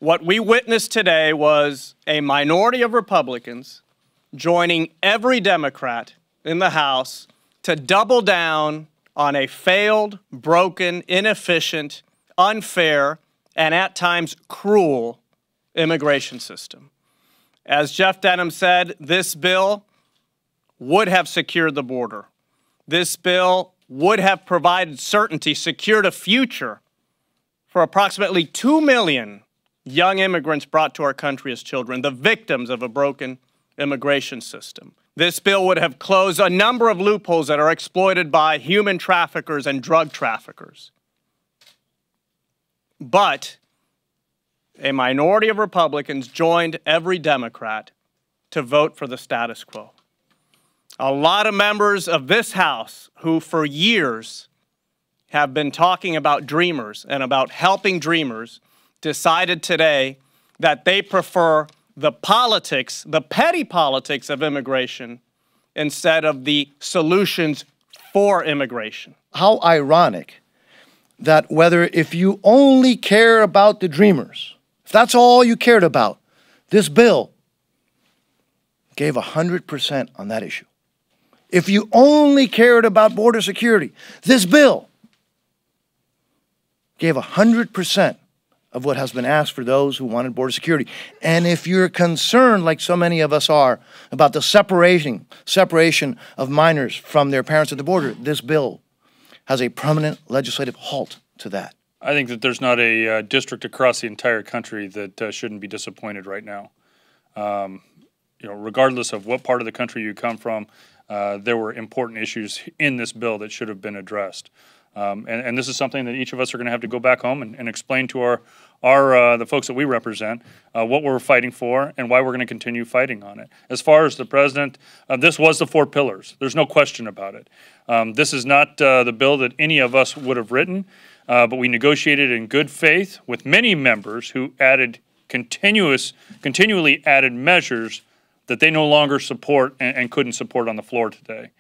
What we witnessed today was a minority of Republicans joining every Democrat in the House to double down on a failed, broken, inefficient, unfair, and at times cruel immigration system. As Jeff Denham said, this bill would have secured the border. This bill would have provided certainty, secured a future for approximately 2 million young immigrants brought to our country as children, the victims of a broken immigration system. This bill would have closed a number of loopholes that are exploited by human traffickers and drug traffickers. But a minority of Republicans joined every Democrat to vote for the status quo. A lot of members of this House who for years have been talking about dreamers and about helping dreamers decided today that they prefer the politics, the petty politics of immigration instead of the solutions for immigration. How ironic that if you only care about the dreamers, if that's all you cared about, this bill gave 100% on that issue. If you only cared about border security, this bill gave 100% of what has been asked for those who wanted border security. And if you're concerned, like so many of us are, about the separation of minors from their parents at the border, this bill has a permanent legislative halt to that. I think that there's not a district across the entire country that shouldn't be disappointed right now. Regardless of what part of the country you come from, there were important issues in this bill that should have been addressed. And this is something that each of us are going to have to go back home and explain to the folks that we represent what we're fighting for and why we're going to continue fighting on it. As far as the president, this was the 4 pillars. There's no question about it. This is not the bill that any of us would have written, but we negotiated in good faith with many members who added continually added measures that they no longer support and couldn't support on the floor today.